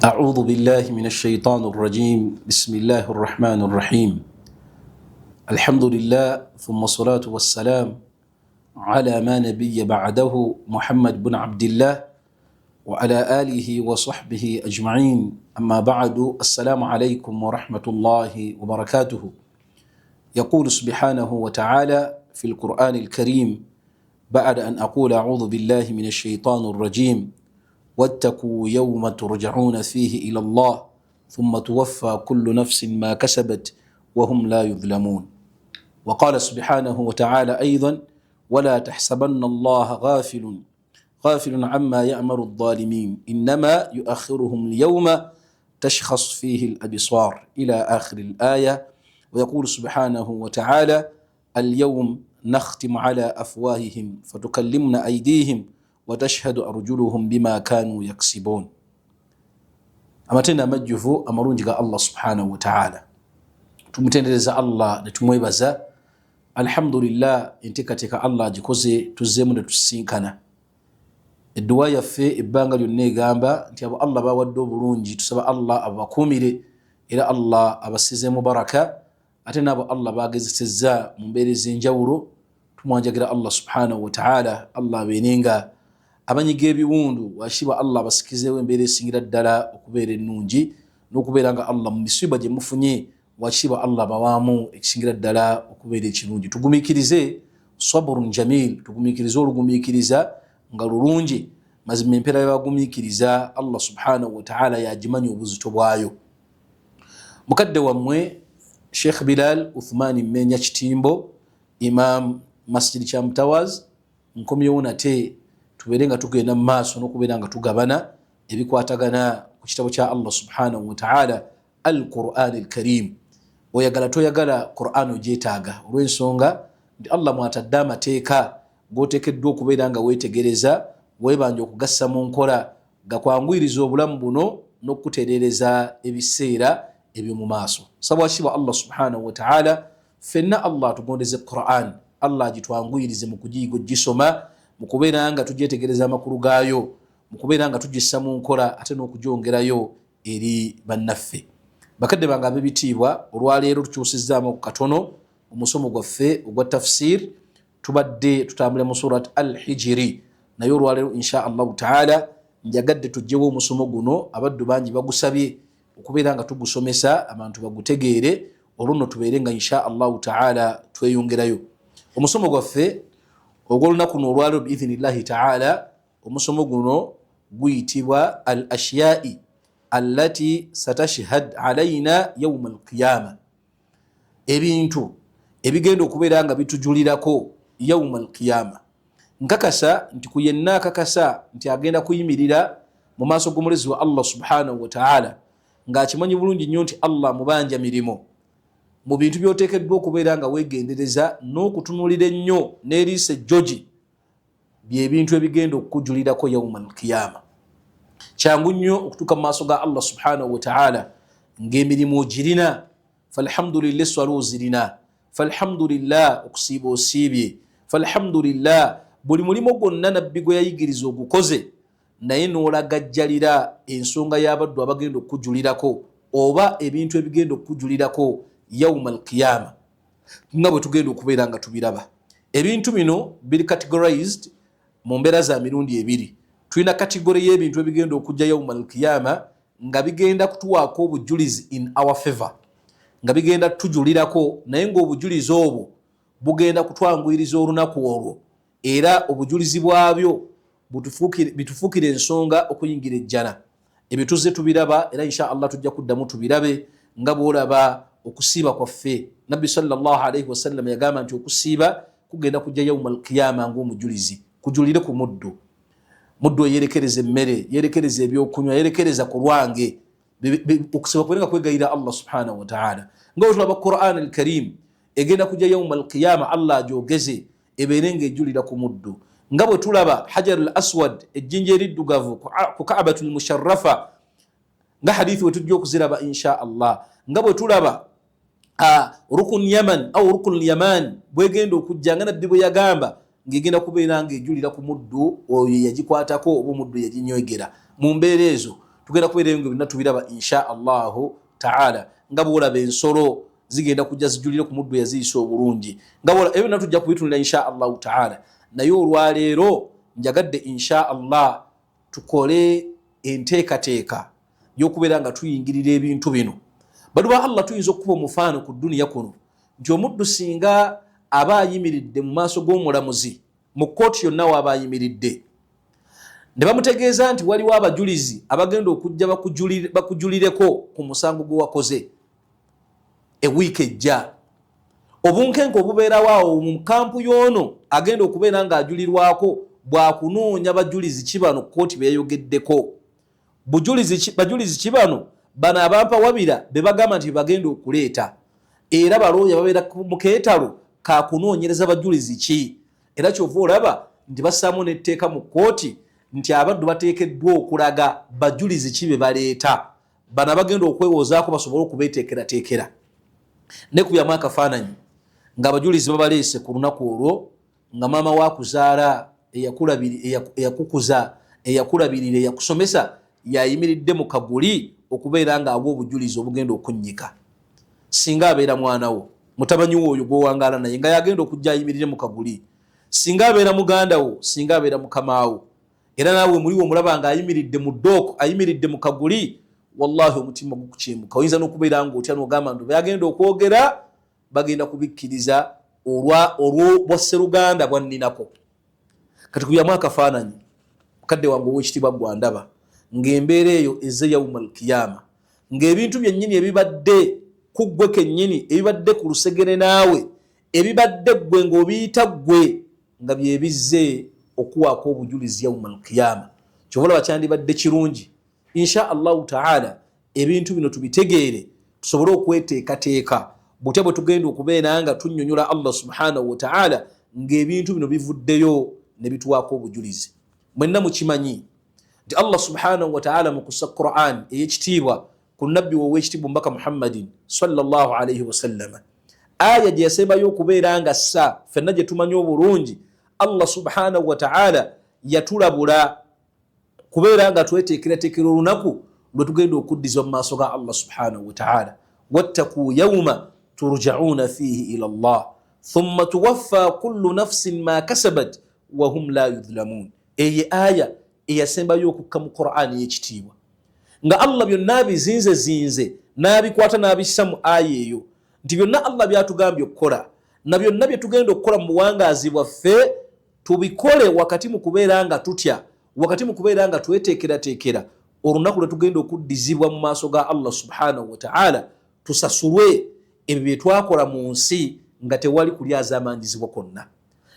أعوذ بالله من الشيطان الرجيم. بسم الله الرحمن الرحيم. الحمد لله ثم الصلاة والسلام على ما نبي بعده محمد بن عبد الله وعلى آله وصحبه أجمعين. أما بعد، السلام عليكم ورحمة الله وبركاته. يقول سبحانه وتعالى في القرآن الكريم بعد أن أقول أعوذ بالله من الشيطان الرجيم: واتقوا يوم ترجعون فيه إلى الله ثم توفى كل نفس ما كسبت وهم لا يظلمون. وقال سبحانه وتعالى أيضا: ولا تحسبن الله غافل عما يعمل الظالمين إنما يؤخرهم ليوم تشخص فيه الأبصار إلى آخر الآية. ويقول سبحانه وتعالى: اليوم نختم على أفواههم فتكلمنا أيديهم وتشهد أرجلهم بما كانوا يكسبون. amatenda amajjuvu amalungi ga Allah subhanahu wa ta'ala. Tumutendereza Allah ne tumwebaza. Alhamdulillah, enteekateeka Allah agikoze tuzzeemu ne tusisinkana. Edduwa yaffe ebbanga lyonna egamba nti abo Allah bawadde obulungi tusaba Allah abakuumire era Allah abasizeemu baraka, ate n'abo Allah bagezesezza mu mbeera ez'enjawulo tumwanjagira Allah subhanahu wa ta'ala Allah abenenga abanyiga ebiwundu, washiba Allah basikizeewo embeera esingira ddala okubeera ennungi n'okubeera nga Allah mu misiba gye mufunye washiba Allah bawaamu ekisingira ddala okubeera ekirungi. Tugumiikirize sabrun jamil, tugumiikirize olugumiikiriza nga lulungi. Mazima empeera y'abagumiikiriza Allah subhanahu wa ta'ala yagimanya obuzito bwayo. Mukadde wammwe Sheikh Bilal Uthmani Mmenya Kitimbo, Imam Masjid Kyamutawaz, nkomyewo nate tubeere nga tugenda mu maaso n'okubeera nga tugabana ebikwatagana ku kitabo kya Allah subhanahu wa ta'ala, al-Qur'an al-Karim. Oyagala toyagala Qur'an ogyetaaga, olw'ensonga nti Allah mwatadde amateeka g'oteekeddwa okubeera nga weetegereza, weebanja okugassa mu nkola gakwanguyiriza obulamu buno n'okukutereereza ebiseera eby'omu maaso. Sabwashiba Allah subhanahu wa ta'ala ffenna Allah tugondeze Qur'an, Allah agitwanguyirize mu kugiyiga ogisoma, mu kubeera nga tugyetegereza amakulu gaayo, mu kubeera nga tugissa mu nkola ate n'okugyongerayo eri bannaffe. Bakadde bange ab'ebitiibwa, olwaleero tukyusizzaamu katono omusomo gwaffe ogwa tafsir. Tubadde tutambula mu surat al-Hijri, naye olwaleero insha Allahu ta'ala njagadde tujjewo omusomo guno abaddu bangi bagusabye okubeera nga tugusomesa abantu bagutegeere, olwo tubeere nga insha Allahu ta'ala tweyongerayo. Omusomo gwaffe ogw'olunaku luno olwaleero biidhnillahi ta'ala, omusomo guno guyitibwa al ashyai allati satashhad alayna yawma al-qiyama, ebintu ebigenda okubeera nga bitujulirako yawma al-qiyama. Nkakasa nti ku yenna akakasa nti agenda kuyimirira mu maaso g'omulezi wa Allah subhanahu wa ta'ala ng'akimanyi bulungi nnyo nti Allah mubanja mirimo. Mu bintu by'oteekeddwa okubeera nga weegendereza n'okutunuulira ennyo n'eriisa ejjogi bye bintu ebigenda okukujulirako yawma al-qiyama. Kyangu nnyo okutuuka mu maaso ga Allah subhanahu wa ta'ala ng'emirimu ogirina, falhamdulillah eswala ozirina, falhamdulillah okusiiba osiibye, falhamdulillah buli mulimo gwonna nabbi gwe yayigiriza ogukoze, naye n'olagajjalira ensonga y'abaddu abagenda okukujulirako oba ebintu ebigenda okukujulirako yawma al-qiyama nga bwe tugenda okubeera nga tubiraba. Ebintu bino biri categorized mu mbeera za mirundi ebiri. Tulina kategori y'ebintu ebigenda okujja yawma al-qiyama nga bigenda kutuwaako obujulizi in our favor, nga bigenda tujulirako, naye ng'obujulizi obwo bugenda kutwanguyiriza olunaku olwo, era obujulizi bwabyo bitufuukira ensonga okuyingira ejjana. Ebyo tuzze tubiraba era insha Allah tujja kuddamu tubirabe nga bw'olaba okusiiba kwaffe. Nabbi sallallahu alayhi wasallam yagamba nti okusiiba kugenda kujja yawma al-qiyama ng'omujulizi. Kujulire ku muddu, muddu yerekereza emmere, yerekereza ebyokunywa, yerekereza ku lwange, okusiba kubeera kwegayira Allah subhanahu wa ta'ala. Nga bwe tulaba Qur'an al-Karim egenda kujja yawma al-qiyama Allah agyogeze ebeere ng'ejulira ku muddu. Nga bwe tulaba Hajar al-Aswad, ejjinja eriddugavu ku Ka'batul Musharrafa, nga hadithi we tujja okuziraba insha Allah. Nga bwe tulaba Rukun Yaman au Rukun Yaman bwegenda okujja nga nabbi bwe yagamba ng'egenda kubeera ng'ejulira ku muddu oyo yagikwatako oba omuddu yaginywegera. Mu mbeera ezo tugenda kubeerayo nga byonna tubiraba insha allahu taala nga bwolaba ensolo zigenda kujja zijulire ku muddu yaziisa obulungi nga bwolaba ebyo byonna tujja kubitunira insha allahu taala naye olwaleero njagadde insha allah tukole enteekateeka y'okubeera nga tuyingirira ebintu bino badu ba allah tuyinza okukuba omufaano ku duniya kuno nti omuddu singa aba ayimiridde mu maaso g'omulamuzi mu kkooti yonna waaba ayimiridde ne bamutegeeza nti waliwo abajulizi abagenda okujja bakujulireko ku musango gwe wakoze ewiiki ejja obunkenke obubeerawo awo mu kampu y'ono agenda okubeera ng'ajulirwako bwakunoonya bajulizi ki bano kkooti beeyogeddeko bajulizi ki bano bano abampawabira be bagamba nti bagenda okuleeta era balooya babeera mu keetalo kakunoonyereza bajulizi ki era kyova olaba nti bassaamu n'etteeka mu kkooti nti abaddu bateekeddwa okulaga bajulizi ki be baleeta bano abagenda okwewozaako basobole okubeeteekerateekera ne kubyamu akafaananyi ng'abajulizi babaleese ku lunaku olwo nga maama waakuzaala eyakukuza eyakulabirira eyakusomesa yayimiridde mu kaguli okubeera nga agwa obujulizi obugenda okunnyika singa abeera mwanawo mutabanyiwo oyo gwowangaala naye nga yagenda okujja ayimirire mu kaguli singa abeera mugandawo singa abeera mukamaawo era naawe muliwo omulaba nga ayimiridde mu ddooko ayimiridde mu kaguli wallahi omutima gukukyemuka oyinza n'okubeera ng'otya n'ogamba nti byagenda okwogera bagenda kubikkiriza olwo sseruganda bwanninako kati kubyamu akafaananyi mukadde wange ow'ekitiibwa gwandaba ng'embeera eyo eze yauma alkiyama ng'ebintu byennyini ebibadde kuggwe kennyini ebibadde ku lusegere naawe ebibadde ggwe ng'obiyita ggwe nga byebizze okuwaako obujulizi yauma alkiyama kyobola bakyandibadde kirungi insha allahu taala ebintu bino tubitegeere tusobole okweteekateeka butya bwe tugenda okubeera nga tunnyonnyola allah subhanahu wa taala ng'ebintu bino bivuddeyo ne bituwaako obujulizi mwenna mukimanyi nti allah subhanahu wa taala mu kussa quran ey'ekitiibwa ku nabbi w'ow'ekitiibwa mbaka muhammadin sallallahu alayhi wasallama aya gye yasembayo okubeera nga ssa ffenna gye tumanyi obulungi allah subhanahu wa taala yatulabula kubeera nga tweteekerateekera olunaku lwe tugenda okuddizibwa mu maaso ga allah subhanahu wa taala wattaku yauma turjauna fihi ila llah thumma tuwaffa kullu nafsin ma kasabat wahum la yudhlamun eye aya eyasembayo okukka mu qur'ani y'ekitiibwa nga allah byonna bizinzezinze n'abikwata n'abissa mu aya eyo nti byonna allah byatugambye okukola na byonna bye tugenda okukola mu buwangaazi bwaffe tubikole wakati mu kubeera nga tutya wakati mu kubeera nga tweteekerateekera olunaku lwe tugenda okuddizibwa mu maaso ga allah subhanahu wa taala tusasulwe ebyo bye twakola mu nsi nga tewali kulyazaamanjizibwa kwonna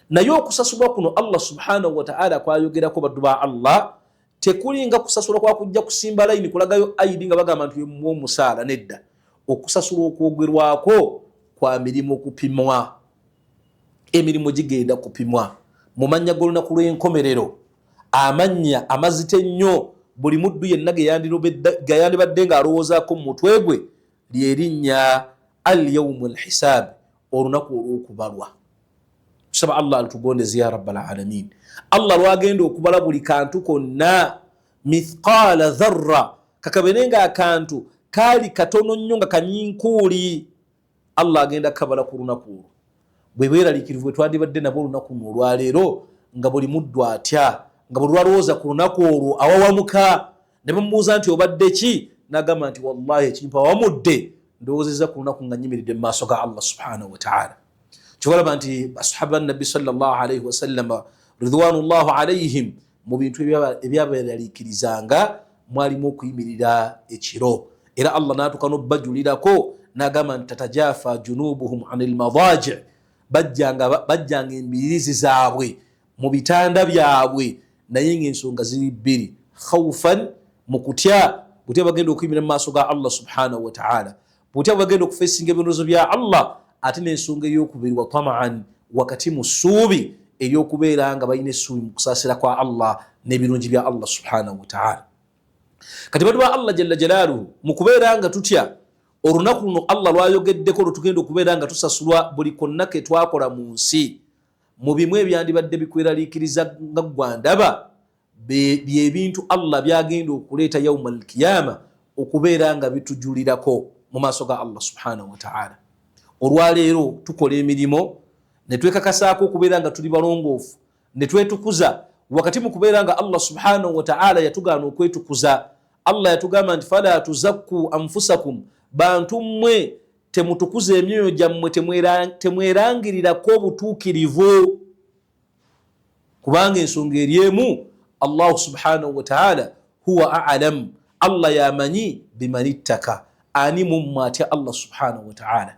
naye okusasulwa kuno allah subhanahu wa taala kwayogerako baddu ba allah tekulinga kusasulwa kwakujja kusimba layini kulagayo aidi nga bagamba nti muwa omusaala nedda okusasulwa okwogerwako kwa mirimu okupimwa emirimu gigenda kupimwa mu mannya g'olunaku lw'enkomerero amannya amazita ennyo buli muddu yenna ge yandibadde ng'alowoozaako mu mutwe gwe lyerinnya al yaumu alhisab olunaku olw'okubalwa tusaba allah alitugondeze ya rabbal alamin allah lwagenda okubala buli kantu konna mithqala dharra kakabene nga akantu kaali katono nnyo nga kanyinkuuli allah agenda kabala ku lunaku olwo bwe bweraliikirivu bwe twandibadde nabo olunaku luno olwaleero nga buli muddu atya nga buli lwalowooza ku lunaku olwo awawamuka ne bamubuuza nti obadde ki n'agamba nti wallahi ekimpa awamudde ndowoozezza ku lunaku nga nyimiridde mu maaso ga allah subhanahu wa taala kyobalaba nti basahaba nabbi sallallahu alayhi wasallama ridwanullahu alayhim mu bintu ebyabeeraliikirizanga mwalimu okuyimirira ekiro era allah n'atuuka n'obbajulirako n'agamba nti tatajafa junubuhum anil madaji bajjanga embirizi zaabwe mu bitanda byabwe naye ng'ensonga ziri bbiri khawfan mu kutya butya bagenda okuyimirira mu maaso ga allah subhanahu wa taala butya bagenda okufeesinga ebirowoozo bya allah ate n'ensonga ey'okubiri wa tamaan wakati mu ssuubi ery'okubeera nga balina essuubi mu kusaasira kwa allah n'ebirungi bya allah subhanahu wa taala kati batu ba allah jalla jalaaluhu mu kubeera nga tutya olunaku luno allah lwayogeddeko lwe tugenda okubeera nga tusasulwa buli konna ke twakola mu nsi mu bimu ebyandibadde bikweraliikiriza nga gwandaba bye bintu Allah byagenda okuleeta yawmal qiyama okubeera nga bitujulirako mu maaso ga Allah subhanahu wa ta'ala. Olwaleero tukola emirimu ne twekakasaako okubeera nga tuli balongoofu ne twetukuza wakati mu kubeera nga Allah subhanahu wa ta'ala yatugaana okwetukuza. Allah yatugamba nti fala tuzakku anfusakum, bantu mmwe temutukuza emyoyo gyammwe, temwerangirirako obutuukirivu, kubanga ensonga eri emu Allah subhanahu wa ta'ala huwa a'lam, Allah yamanyi bimanittaka, ani mumwe atya Allah subhanahu wa ta'ala.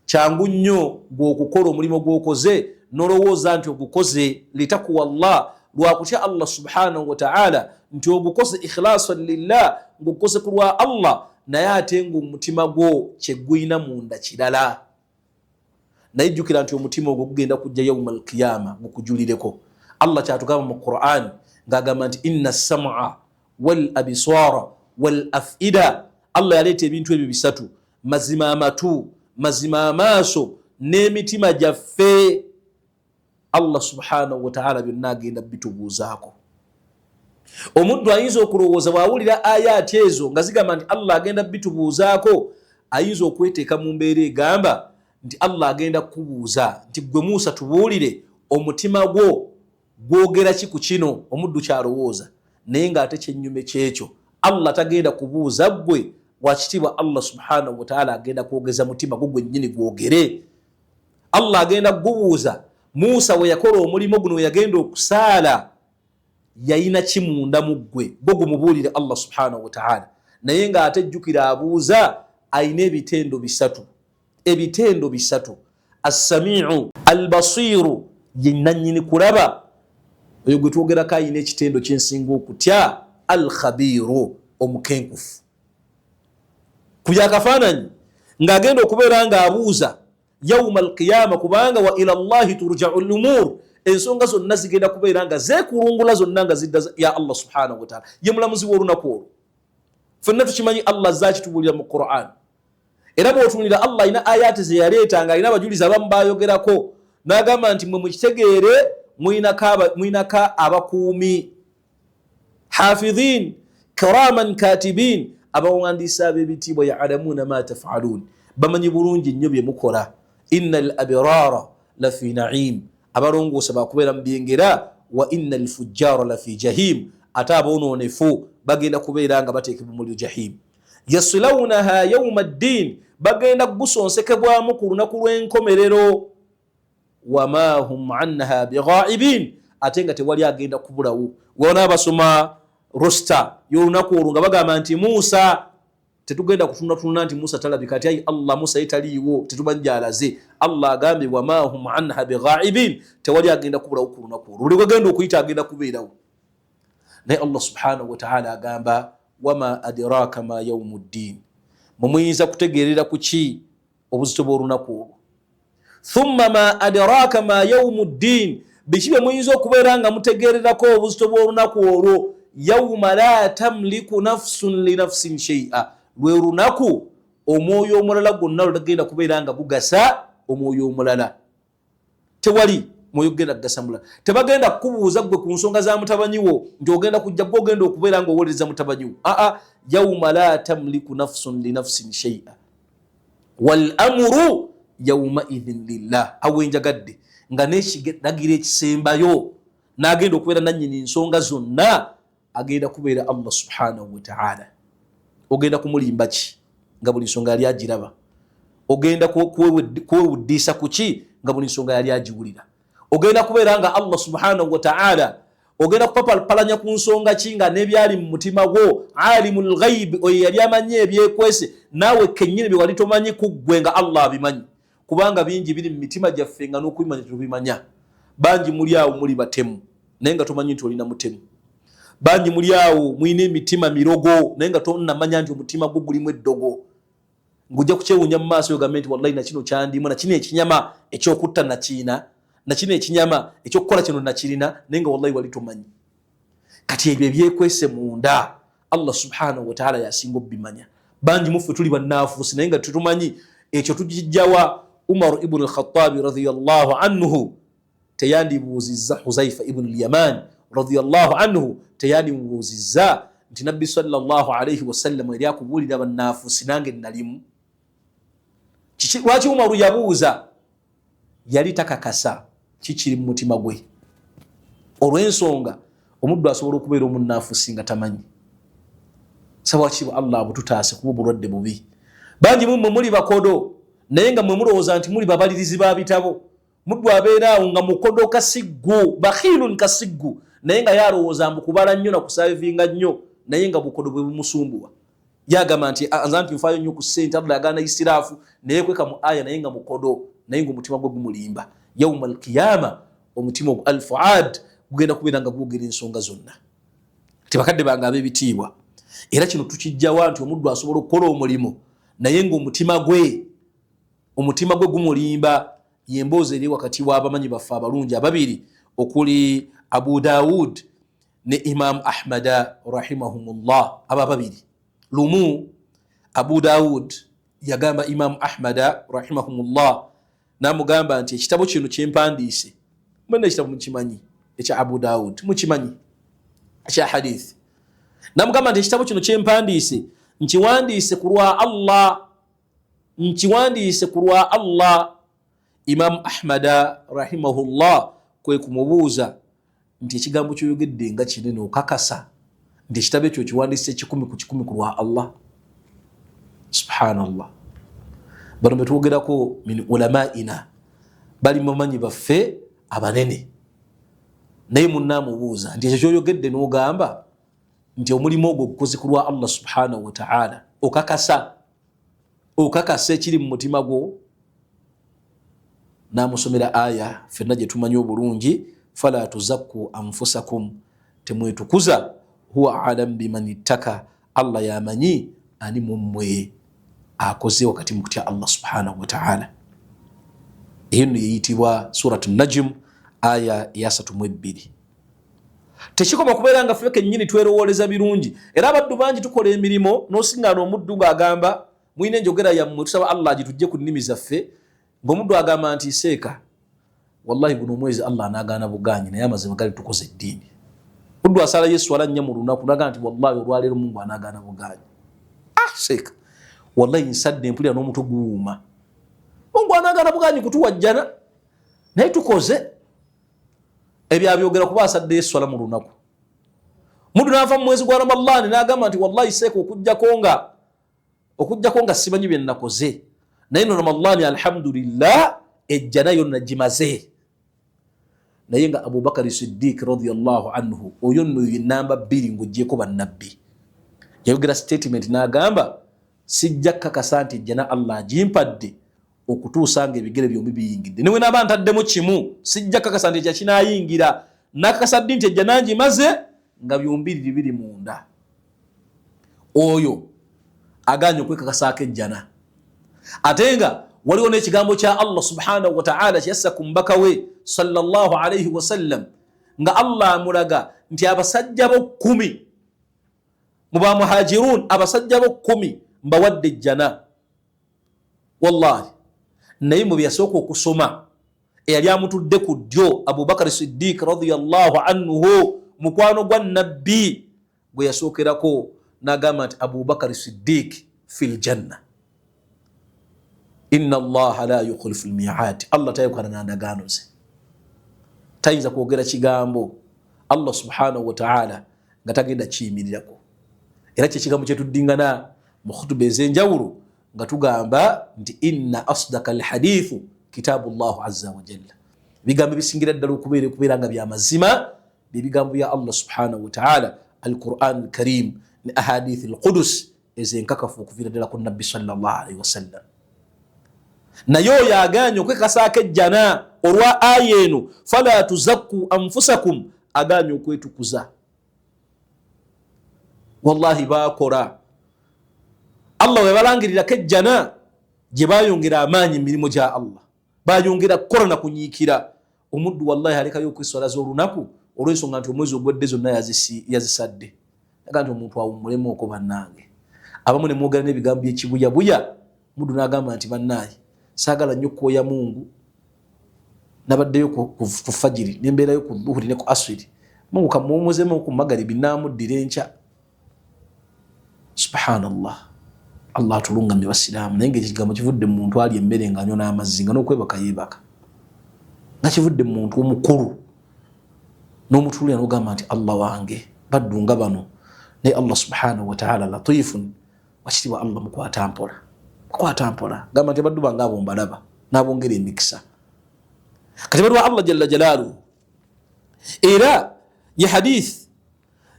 Kyangu nnyo gw'okukola omulimu gw'okoze n'olowooza nti ogukoze litakuwa Allah, lwakutya Allah subhanahu wa ta'ala, nti ogukoze ikhlasan lillah, ngukoze ku lwa Allah, naye ate ng'omutima gwo kyegwina munda kirala. Naye jjukira nti omutima ogwo gugenda kujja yawmal qiyama gukujulireko. Allah kyatugamba mu Qur'an ng'agamba nti inna as-sam'a wal absara wal af'ida, Allah yaleeta ebintu ebyo bisatu: mazima amatu, mazima amaaso n'emitima gyaffe. Allah subhanahu wa ta'ala byonna agenda bitubuuzaako. Omuddu ayinza okulowooza bw'awulira ayati ezo nga zigamba nti Allah agenda bitubuuzaako, ayinza okweteeka mu mbeera egamba nti Allah agenda kubuuza nti gwe Musa tubuulire omutima gwo gwogera ki ku kino. Omuddu kyalowooza, naye ng'ate kyennyume kyekyo Allah tagenda kubuuza gwe, wakitiibwa Allah subhanahu wa ta'ala agenda kwogeza mutima gwo gwennyini gwogere. Allah agenda kugubuuza Musa we yakola omulimu guno we yagenda okusaala, yayina kimunda mu gwe, gwo gumubuulire Allah subhanahu wa ta'ala. Naye ng'ate jjukira abuuza ayina ebitendo bisatu. Ebitendo bisatu: as-sami'u, al-basiru, ye nannyini kulaba, oyo gwe twogerako ayina ekitendo kyensinga okutya, al-khabiru, omukenkufu. Ku byakafaananyi ng'agenda okubeera ng'abuuza yawmal qiyama, kubanga wa ila Allahi turja'u al-umur, ensonga zonna zigenda kubeera nga zeekulungula zonna nga zidda ya Allah subhanahu wa ta'ala. Ye mulamuzi w'olunaku olwo. Ffenna tukimanyi Allah zaakitubuulira mu Qur'an. Era bw'otunuulira Allah alina ayati ze yaleetanga, alina abajulizi abamu baayogerako, n'agamba nti mwe mukitegeere mwinako abakuumi, hafidhin kiraman katibin, abawandiisa ab'ebitiibwa, ya'lamuuna ma taf'aluun, bamanyi bulungi nnyo bye mukola. Innal abrara lafi na'im, abalongoosa bakubeera mu byengera, wa innal fujjara lafi jahim, ate aboononefu bagenda kubeera nga bateekebwa mu jahim. Yaslawunaha yawma ddin, bagenda gusonsekebwamu ku lunaku lw'enkomerero. Wama hum anha bighaibin, ate nga tewali agenda kubulawo. Wona abasoma rosta y'olunaku olwo nga bagamba nti Musa, tetugenda kutunatuna nti Musa talabika, ati ayi Allah Musa yetaliiwo, tetumanyi gy'alaze. Allah agambye wama hum anha bighaibin, tewali agenda kubulawo ku lunaku olwo. Buli gwagenda okuyita agenda kubeerawo. Naye Allah subhanahu wa ta'ala agamba wama adraka ma yawmuddin, mumuyinza kutegeerera ku ki obuzito bw'olunaku olwo. Thumma ma adraka ma yawmuddin, biki bye muyinza okubeera nga mutegeererako obuzito bw'olunaku olwo. Yawma la tamliku nafsun li nafsin shay'a, lwe lunaku omwoyo omulala gwonna lutagenda kubeera nga gugasa omwoyo omulala. Tewali mwoyo gugenda kugasa mulala. Tebagenda kukubuuza gwe ku nsonga za mutabanyi wo nti ogenda kujja gwe ogenda okubeera nga owolereza mutabanyi wo. Yawma la tamliku nafsun li nafsin shay'a wal amru yawma idhin lillah. Awenjagadde nga n'ekiragiro ekisembayo n'agenda okubeera nannyini ensonga zonna agenda kubeera Allah subhanahu wa ta'ala. Ogenda kumulimba ki nga buli nsonga yali agiraba? Ogenda kwewuddiisa ku ki nga buli nsonga yali agiwulira? Ogenda kubeera nga Allah subhanahu wa ta'ala ogenda kupapalanya ku nsonga ki nga n'ebyali mu mutima gwo alimul ghaibi, oyo yali amanyi ebyekwese, naawe kennyini bye wali tomanyi ku ggwe nga Allah abimanyi. Kubanga bingi biri mu mitima gyaffe nga n'okubimanya tetubimanya. Bangi muli awo muli batemu naye nga tomanyi nti olina mutemu. Bangi muli awo mwine emitima mirogo naye nga tonnamanya nti omutima gwo gulimu eddogo. Ngujja kukyewuunya mu maaso yogambe nti wallahi na kino kyandimu, na kino ekinyama ekyokutta nakiina, na kino ekinyama ekyokukola kino nakirina, naye nga wallahi wali tomanyi. Kati ebyo ebyekwese munda Allah subhanahu wa ta'ala yasinga obimanya. Bangi muffe tuli bannaafuusi naye nga tetumanyi ekyo tugijjawa. Umar ibn al-Khattab radhiyallahu anhu teyandibuuzizza Huzaifa ibn al-Yaman radiyallahu anhu teyali mbuziza nti nabbi sallallahu alayhi wasallam eri akubulira bannafusi nange nalimu. Lwaki Umaru yabuuza? Yali takakasa kikiri mu mutima gwe. Olw'ensonga omuddu asobola okubeera omunnafusi nga tamanyi. Sawakiba Allah bututaase kuba obulwadde bubi. Bangi mumwe muli bakodo naye nga mwe mulowooza nti muli babalirizi ba bitabo. Muddu abeeraawo nga mukodo kasiggu, bakhilun kasiggu, naye nga yalowooza mbu kubala nnyo na kusavinga nnyo, naye nga bukodo bwe bumusumbuwa. Yagamba nti anzanti nfaayo nnyo ku ssente, Allah yagaana isiraafu, naye kweka mu aya naye nga mukodo, naye nga omutima gwe gumulimba. Yawma alqiyama omutima ogwo alfuad gugenda kubeera nga gwogera ensonga zonna. Tibakadde bange ab'ebitiibwa, era kino tukijjawa nti omuddu asobola okukola omulimu naye nga omutima gwe gumulimba. Yemboozi eri wakati w'abamanyi baffe abalungi ababiri okuli Abu Dawud ne Imam Ahmada rahimahumullah. Aba babiri lumu Abu Dawud yagamba Imam Ahmada rahimahumullah, namugamba nti ekitabo kino kyempandiise mwena ekitabo mukimanyi ekya Abu Dawud, mukimanyi ekya hadith. Namugamba nti ekitabo kino kyempandiise nkiwandiise ku lwa Allah. Imam Ahmada rahimahullah kwe kumubuuza nti ekigambo kyoyogedde nga kinene okakasa nti ekitabo ekyo kiwandiise 10 ku 10 ku lwa Allah. Subhanallah. Bano betwogerako min ulamaina bali mumanyi baffe abanene, naye munnamubuuza nti ekyo kyoyogedde n'ogamba nti omulimu ogwo gukoze ku lwa Allah subhanahu wa ta'ala, okakasa ekiri mu mutima gwo. Namusomera aya fenna gye tumanyi obulungi, fala tuzakku anfusakum, temwetukuza, huwa alam biman ittaka, Allah yamanyi ani mummwe akoze wakati mu kutya Allah subhanahu wa ta'ala. Eyo yeyitibwa suratu Najm aya ya 32. Tekikoma kubeera nga ffe kennyini twerowooleza birungi, era abaddu bangi tukola emirimu n'osingana omuddu ng'agamba mwine enjogera yammwe tusaba Allah gitujje ku nnimi zaffe. Ng'omuddu agamba nti seeka wallahi guno omwezi Allah anaagaana buganyi naye amazima gali tukoze eddiini. Muddu asala Yesu ala nnya mu lunaku naga nti wallahi olwaleero Mungu anaagaana buganyi. Seeka wallahi nsadde mpulira n'omutwe guwuuma. Mungu anaagaana buganyi kutuwajjana naye tukoze ebyo abyogera kuba asadde Yesu ala mu lunaku. Muddu n'ava mu mwezi gwa Ramadani n'agamba nti wallahi seeka okujjako nga simanyi bye nakoze, naye no Ramadani alhamdulillah ejjana yonna gimaze. Naye nga Abu Bakar Siddiq radiyallahu anhu oyo nno namba 2 ng'oggyeko bannabbi yayogera statement n'agamba sijja kakasa nti ejjana Allah agimpadde okutuusa nga ebigere byombi biyingidde. Newe naaba ntaddemu kimu sijja kakasa nti ekya kinaayingira, nakakasa ddi nti ejjana ngimaze nga byombi biri munda. Oyo aganye okwekakasaako ejjana. Ate nga waliwo n'ekigambo kya Allah subhanahu wa ta'ala kyassa ku mbaka we sallallahu alayhi wa sallam nga Allah amulaga nti abasajja bo 10 mu ba muhajirun, abasajja bo 10 mbawadde ejjana. Wallahi naye mu byasooka okusoma eyali amutudde ku ddyo Abu Bakar Siddiq radiyallahu anhu mukwano gwa nabbi gwe yasookerako n'agamba nti Abu Bakar Siddiq fil janna. Inna Allah la yukhlifu al-mi'ad. Allah tayukana na ndagaano ze. Tayinza kwogera kigambo Allah subhanahu wa ta'ala nga tagenda kiyimirirako. Era kye kigambo kye tuddingana mu khutuba ez'enjawulo nga tugamba nti inna asdaka al-hadithu kitabullah azza wa jalla. Bigambo bisingira ddala okubeera nga bya mazima bigambo bya Allah subhanahu wa ta'ala, al-Qur'an al-Karim ne ahadith al-Qudus ezenkakafu okuviira ddala ku nabbi sallallahu alayhi wa sallam. Naye oyo aganye okwekasaako ejjana olwa aya eno fala tuzakku anfusakum, aganye okwetukuza. Wallahi baakora Allah we balangirirako ejjana gye bayongera amaanyi emirimu gya Allah, bayongera kukola na kunyiikira. Omuddu wallahi alekayo okweswala z'olunaku olw'ensonga nti omwezi ogwedde zonna yazisadde. Aga nti omuntu awummulemu oko bannange. Abamu ne mwogera n'ebigambo by'ekibuyabuya, muddu n'agamba nti bannaaye saagala nnyo kwoya Mungu, nabaddeyo ku fajiri nembeerayo ku dhuhuri ne ku asiri, Mungu kamuomozemu ku magaribi namuddira enkya. Subhanallah. Allah tulungamye basiraamu. Naye ng'ekigambo kivudde mu muntu ali emmere ng'anywa n'amazzi nga n'okwebaka yeebaka. Nga kivudde mu muntu omukulu n'omutulira n'ogamba nti Allah wange baddu nga bano. Naye Allah subhanahu wa ta'ala latifun, wakitibwa Allah mukwata mpola. Mukwata mpola. Gamba nti baddu bange abo mbalaba n'abongera emikisa. Kati baddu wa Allah jalla jalaaluhu. Era ye hadith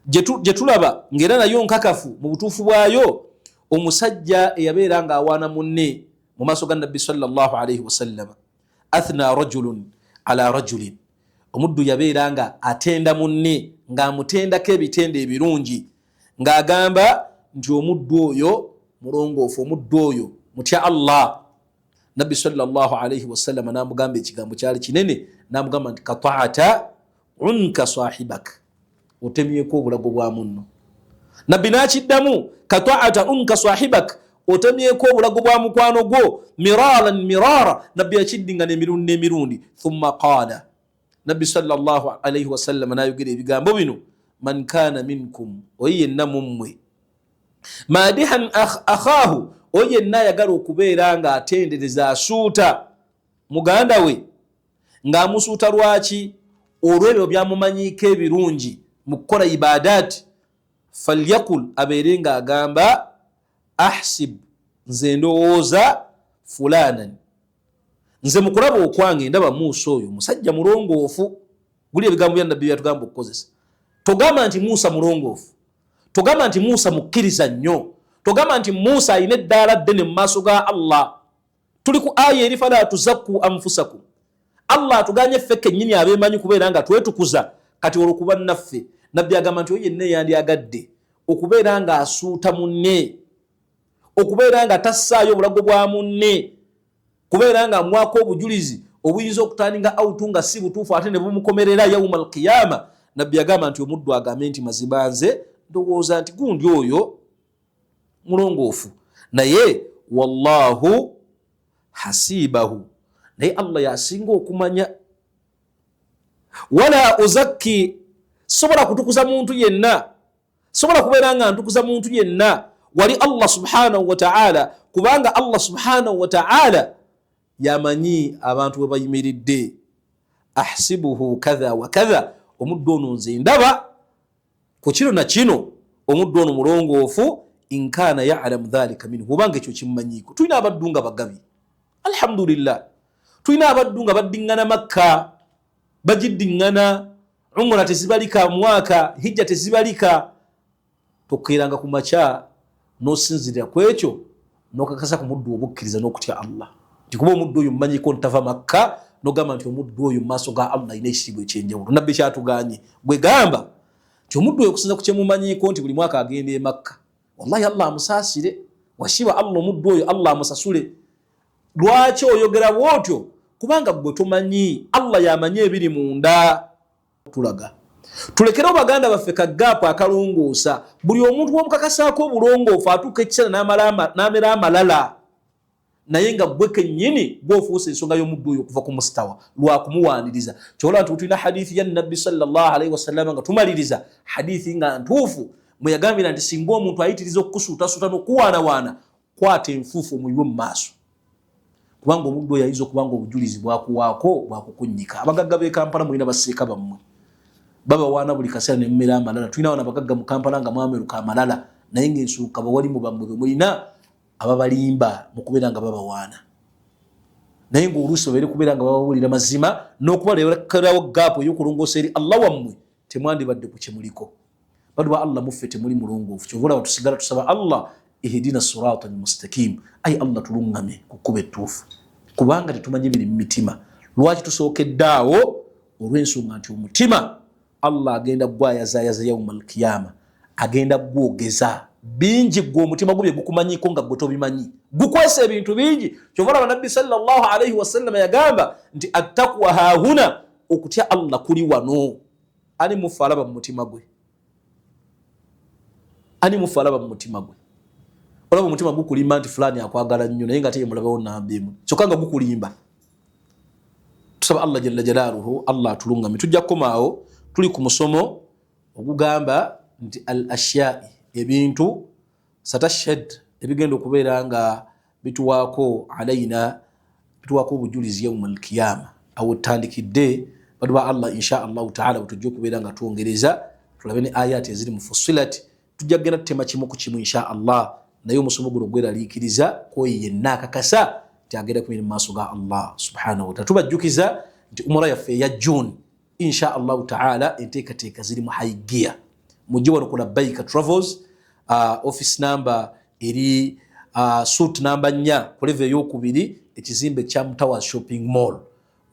gye tulaba ng'era nayo nkakafu mu butuufu bwayo, omusajja eyabeera ng'awaana munne mu maaso ga Nabbi sallallahu alayhi wasallam. Athna rajulun ala rajulin. Omuddu yabeera nga atenda munne, ng'amutendako ebitende ebirungi, ng'agamba nti omuddu oyo mulongoofu, omuddu oyo mutya Allah. Nabbi sallallahu alayhi wasallam n'amugamba ekigambo kyali kinene, n'amugamba nti qata'ata unka sahibak, otemyeko obulago bwa munno. Nabbi n'akiddamu qata'ata unka sahibak, otemyeko obulago bwa mukwano gwo, miraran mirara. Nabbi yakiddingana emirundi n'emirundi. Thumma qaala, Nabbi sallallahu alayhi wasallam n'ayogera ebigambo bino, man kana minkum, oyo yenna mummwe, madihan akhaahu, oyo yenna ayagala okubeera ng'atendereza asuuta muganda we, ng'amusuuta lwaki? Olw'ebyo byamumanyiiko ebirungi mu kukola ibadaati. Falyakul, abeere ng'agamba ahsib, nze ndowooza fulanan, nze mu kulaba okwange ndaba Muusa oyo musajja mulongoofu. Guli ebigambo bya Nabbi byatugamba okukozesa. Togamba nti Muusa mulongoofu, togamba nti Muusa mukkiriza nnyo, togamba nti Muusa alina eddaala ddene mu maaso ga Allah. Tuli ku aya eri fala tuzakku anfusakum. Allah atuganye ffe kennyini abeemanyi kubeera nga twetukuza. Kati olwokuba naffe, Nabbi agamba nti oyo yenna yandyagadde okubeera nga asuuta munne, okubeera nga tassaayo obulago bwa munne, kubeera nga amwako obujulizi obuyinza okutandinga awutu nga si butuufu ate ne bumukomerera yawma alqiyama. Nabbi agamba nti omuddu agambe nti mazima nze ndowooza nti gundi oyo mulongoofu, naye wallahu hasibahu, naye Allah yasinga okumanya. Wala uzakki, sobola kutukuza muntu yenna, sobola kubeera nga ntukuza muntu yenna wali Allah subhanahu wa ta'ala, kubanga Allah subhanahu wa ta'ala yamanyi abantu bwe bayimiridde. Ahsibuhu kadha wa kadha, omuddu ono nze ndaba ku kino na kino, omuddu ono mulongoofu. In kana ya'lamu dhalika minhu, obanga ekyo kimumanyiiko. Tulina abaddu nga bagabi, alhamdulillah. Tulina abaddu nga baddiŋŋana Makka, bagiddiŋŋana, umra tezibalika, mwaka hijja tezibalika. Tokkeranga ku makya n'osinzirira ku ekyo n'okakasa ku muddu obukkiriza n'okutya Allah. Nti kuba omuddu oyo mumanyiiko ntava Makka, n'ogamba nti omuddu oyo mu maaso ga Allah alina ekitiibwa ekyenjawulo. Nabbi kyatuganye gwe gamba nti omuddu oyo okusinza ku kyemumanyiiko nti buli mwaka agenda e Makka, wallahi Allah amusaasire, washiba Allah omuddu oyo Allah amusasule. Lwaki oyogera bwotyo? Kubanga gwe tomanyi, Allah yamanyi ebiri munda. Tulaga tulekera baganda baffe kagaapu akalongoosa. Buli omuntu womukakasaako obulongoofu atuuka ekiseera n'amera amalala, naye nga gwe kennyini gw'ofuusa ensonga y'omuddu oyo okuva ku mustawa lwa kumuwaaniriza. Kyolaba nti tulina hadithi ya Nabbi sallallahu alayhi wasallam nga tumaliriza hadithi nga ntuufu, mwe yagambira nti singa omuntu ayitiriza okukusuutasuuta n'okuwaanawaana, kwata enfuufu omuyiwe mu maaso, kubanga omuddu oyo ayinza okubanga obujulizi bwakuwaako bwakukunnyika. Abagagga b'e Kampala mulina baseeka bammwe babawaana buli kaseera ne mmera amalala. Tulina wana abagagga mu Kampala nga mwameruka amalala, naye ng'ensuuka bawali mu bammwe be mulina ababalimba mu kubeera nga babawaana, naye ng'oluusi babeere kubeera nga babawulira mazima n'okubalekerawo gaapu ey'okulongoosa eri Allah wammwe, temwandibadde ku kyemuliko. Baddu ba Allah muffe temuli mulongoofu. Kyova olaba tusigala tusaba Allah ihdina sirata almustaqim, ayi Allah tulungame ku kkubo ettuufu, kubanga tetumanyi biri mu mitima. Lwaki tusookedde awo? Olw'ensonga nti omutima Allah agenda gwayazaayaza yawma alqiyama, agenda gwogeza bingi gwe omutima gubye gukumanyiiko nga gwe tobimanyi, gukwesa ebintu bingi. Kyova olaba Nabbi sallallahu alayhi wasallam yagamba nti attaqwa haahuna, okutya Allah kuli wano. Ani mufe alaba mu mutima gwe? Ani mufe alaba mu mutima gwe? Olaba omutima gukulimba nti fulani akwagala nnyo, naye nga teyemulabawo nambeemu, kyokka nga gukulimba. Tusaba Allah jalla jalaaluhu Allah atulungame. Tujja kukomaawo, tuli ku musomo okugamba nti al ashyai ebintu satashhad ebigenda okubeera nga bituwaako alaina bituwaako obujulizi yawma alqiyama awo tandikidde badu ba Allah insha Allah taala butujja okubeera nga tuongereza tulabe ne ayati eziri mufussilat tujja kugenda tutema kimu ku kimu insha Allah naye omusomo guno gweraliikiriza koyi yenna akakasa tyagenda kumira mu maaso ga Allah subhanahu wa ta'ala. Tubajjukiza nti umura yaffe ya June insha Allah taala enteekateeka ziri mu high gear. Mujje wano ku Labbaika Travels, office number eri suit number 4 ku level ey'okubiri ekizimbe kya Mutawa Shopping Mall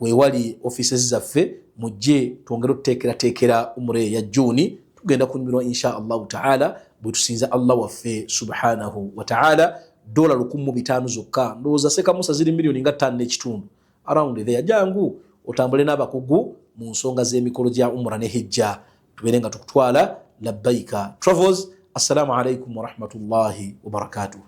wewali offices zaffe. Mujje twongere tuteekerateekera umura ya June tugenda kunyumirwa insha Allah taala bwe tusinza Allah waffe subhanahu wa ta'ala. $1,500 zokka ndowooza sekamusa ziri million nga 5.5 around there. Jangu otambule n'abakugu mu nsonga z'emikolo gya umra ne hijja tubeere nga tukutwala Labbaika Travels. Assalamu alaikum wa rahmatullahi wa barakatuh.